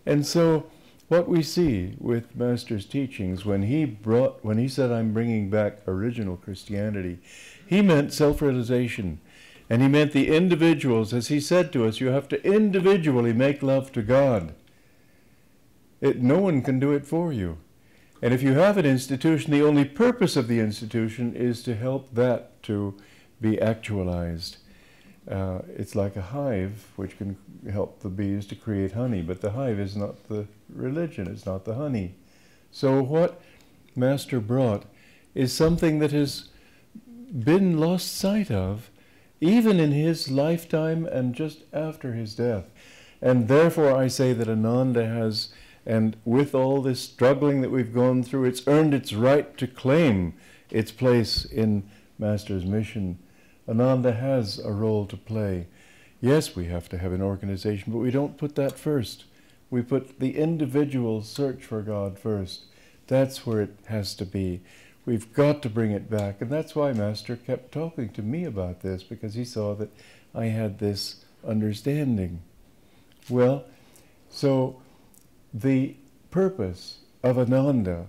And so what we see with Master's teachings, when he said, I'm bringing back original Christianity, he meant self-realization. And he meant the individuals. As he said to us, you have to individually make love to God. No one can do it for you. And if you have an institution, the only purpose of the institution is to help that to be actualized. It's like a hive, which can help the bees to create honey, but the hive is not the religion, it's not the honey. So what Master brought is something that has been lost sight of, even in his lifetime and just after his death. And therefore I say that Ananda has, and with all this struggling that we've gone through, it's earned its right to claim its place in Master's mission. Ananda has a role to play. Yes, we have to have an organization, but we don't put that first. We put the individual search for God first. That's where it has to be. We've got to bring it back. And that's why Master kept talking to me about this, because he saw that I had this understanding. Well, so the purpose of Ananda,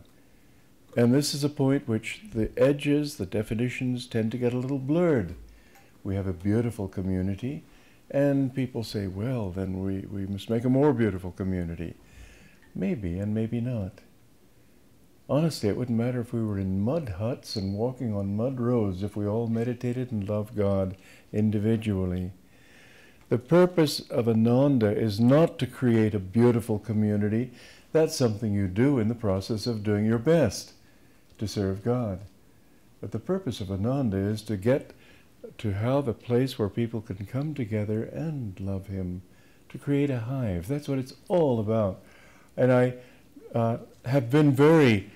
and this is a point which the edges, the definitions tend to get a little blurred. We have a beautiful community, and people say, well, then we must make a more beautiful community. Maybe and maybe not. Honestly, it wouldn't matter if we were in mud huts and walking on mud roads if we all meditated and loved God individually. The purpose of Ananda is not to create a beautiful community. That's something you do in the process of doing your best to serve God. But the purpose of Ananda is to get to have a place where people can come together and love Him, to create a hive. That's what it's all about. And I have been very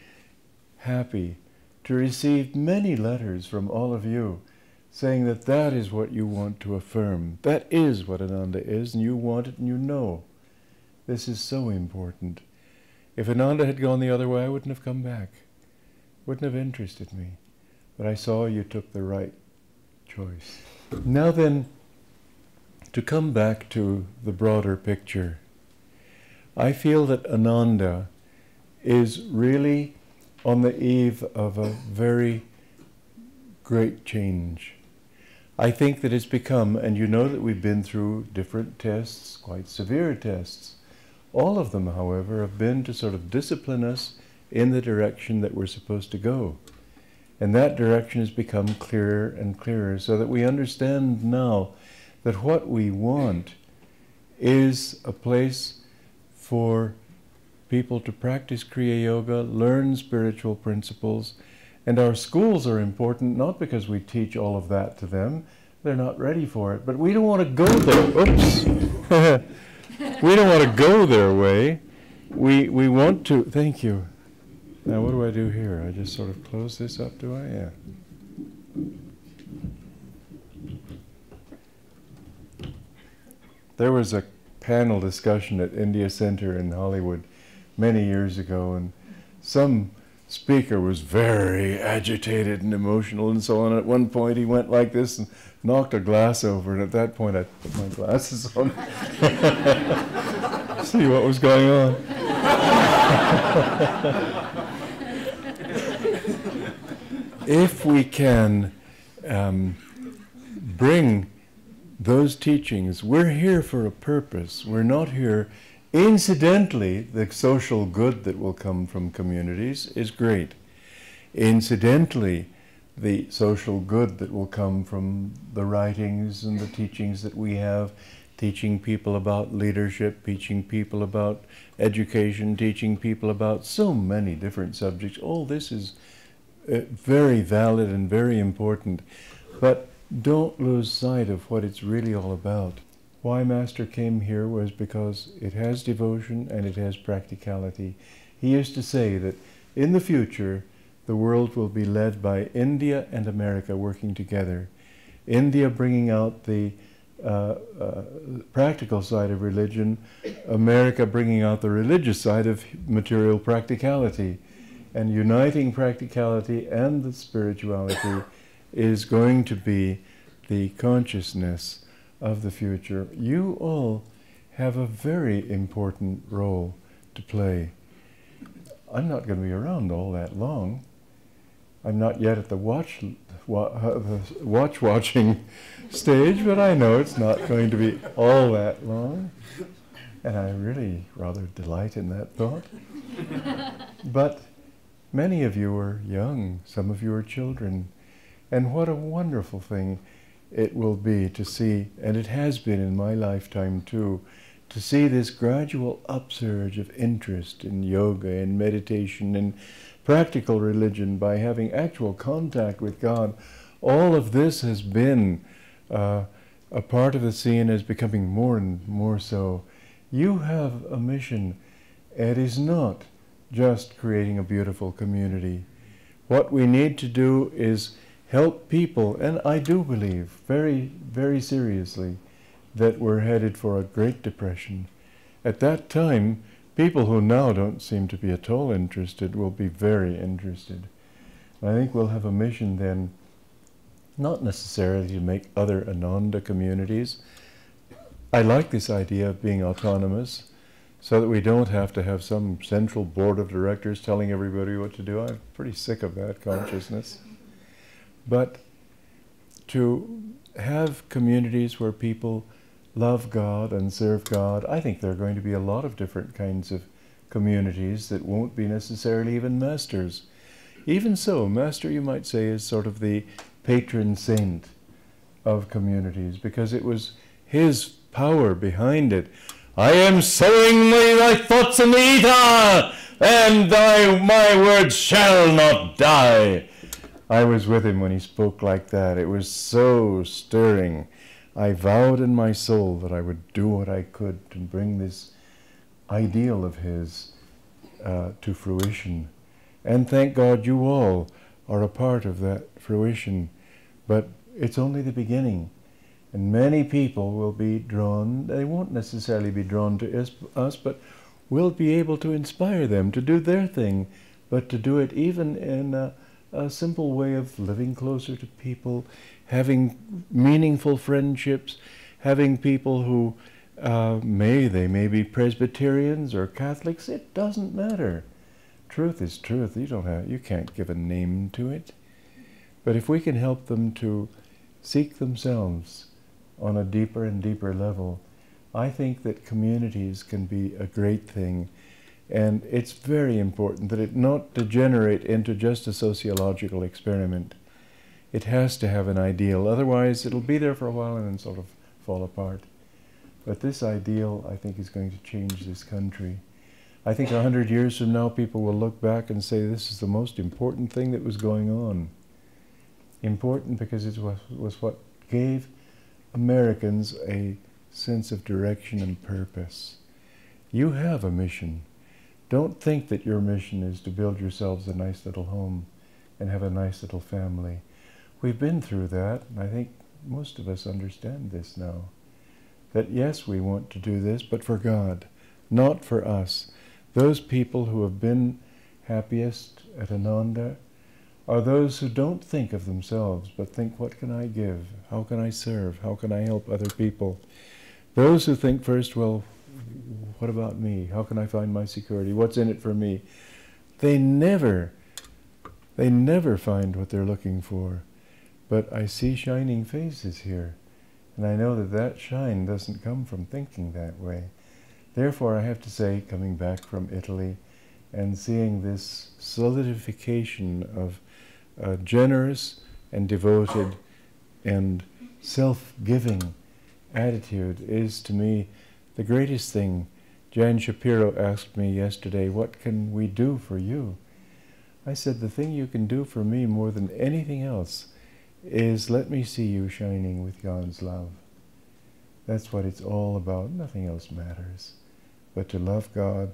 happy to receive many letters from all of you saying that that is what you want to affirm. That is what Ananda is, and you want it and you know. This is so important. If Ananda had gone the other way, I wouldn't have come back. Wouldn't have interested me. But I saw you took the right choice. Now then, to come back to the broader picture, I feel that Ananda is really on the eve of a very great change. I think that it's become, and you know that we've been through different tests, quite severe tests. All of them, however, have been to sort of discipline us in the direction that we're supposed to go. And that direction has become clearer and clearer, so that we understand now that what we want is a place for people to practice Kriya Yoga, learn spiritual principles, and our schools are important not because we teach all of that to them, they're not ready for it, but we don't want to go there. Oops! We don't want to go their way. We want to, thank you. Now what do I do here? I just sort of close this up, do I? Yeah. There was a panel discussion at India Center in Hollywood many years ago, and some speaker was very agitated and emotional and so on. At one point he went like this and knocked a glass over, and at that point I put my glasses on. See what was going on. If we can bring those teachings, we're here for a purpose. We're not here. Incidentally, the social good that will come from communities is great. Incidentally, the social good that will come from the writings and the teachings that we have, teaching people about leadership, teaching people about education, teaching people about so many different subjects. All this is very valid and very important. But don't lose sight of what it's really all about. Why Master came here was because it has devotion and it has practicality. He used to say that in the future, the world will be led by India and America working together. India bringing out the practical side of religion, America bringing out the religious side of material practicality. And uniting practicality and the spirituality is going to be the consciousness of the future. You all have a very important role to play. I'm not going to be around all that long. I'm not yet at the watching stage, but I know it's not going to be all that long. And I really rather delight in that thought. But many of you are young, some of you are children, and what a wonderful thing it will be to see, and it has been in my lifetime too, to see this gradual upsurge of interest in yoga and meditation and practical religion by having actual contact with God. All of this has been a part of the scene, is becoming more and more so. You have a mission. It is not just creating a beautiful community. What we need to do is help people, and I do believe very, very seriously that we're headed for a Great Depression. At that time, people who now don't seem to be at all interested will be very interested. I think we'll have a mission then, not necessarily to make other Ananda communities. I like this idea of being autonomous, so that we don't have to have some central board of directors telling everybody what to do. I'm pretty sick of that consciousness. But to have communities where people love God and serve God, I think there are going to be a lot of different kinds of communities that won't be necessarily even masters. Even so, master, you might say, is sort of the patron saint of communities, because it was his power behind it. I am sowing thy thoughts in the ether, and my words shall not die. I was with him when he spoke like that. It was so stirring. I vowed in my soul that I would do what I could to bring this ideal of his to fruition. And thank God you all are a part of that fruition. But it's only the beginning. And many people will be drawn, they won't necessarily be drawn to us, but we'll be able to inspire them to do their thing, but to do it even in a simple way of living closer to people, having meaningful friendships, having people who they may be Presbyterians or Catholics. It doesn't matter. Truth is truth. You can't give a name to it. But if we can help them to seek themselves on a deeper and deeper level, I think that communities can be a great thing. And it's very important that it not degenerate into just a sociological experiment. It has to have an ideal, otherwise it'll be there for a while and then sort of fall apart. But this ideal, I think, is going to change this country. I think 100 years from now people will look back and say this is the most important thing that was going on. Important because it was what gave Americans a sense of direction and purpose. You have a mission. Don't think that your mission is to build yourselves a nice little home and have a nice little family. We've been through that, and I think most of us understand this now. That yes, we want to do this, but for God, not for us. Those people who have been happiest at Ananda are those who don't think of themselves, but think, what can I give? How can I serve? How can I help other people? Those who think first, well, what about me? How can I find my security? What's in it for me? They never find what they're looking for. But I see shining faces here, and I know that that shine doesn't come from thinking that way. Therefore, I have to say, coming back from Italy and seeing this solidification of a generous and devoted and self-giving attitude is, to me, the greatest thing. Jan Shapiro asked me yesterday, what can we do for you? I said, the thing you can do for me more than anything else is let me see you shining with God's love. That's what it's all about. Nothing else matters. But to love God,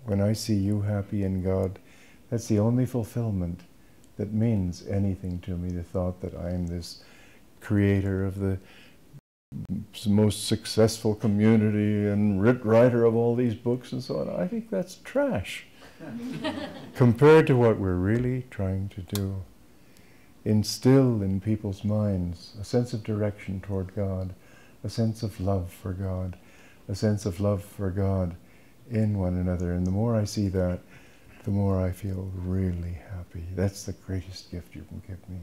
when I see you happy in God, that's the only fulfillment that means anything to me, the thought that I am this creator of the most successful community and writer of all these books and so on. I think that's trash compared to what we're really trying to do. Instill in people's minds a sense of direction toward God, a sense of love for God, a sense of love for God in one another. And the more I see that, the more I feel really happy. That's the greatest gift you can give me.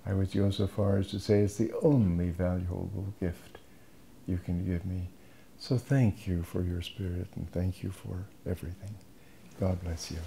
I would go so far as to say it's the only valuable gift you can give me. So thank you for your spirit, and thank you for everything. God bless you.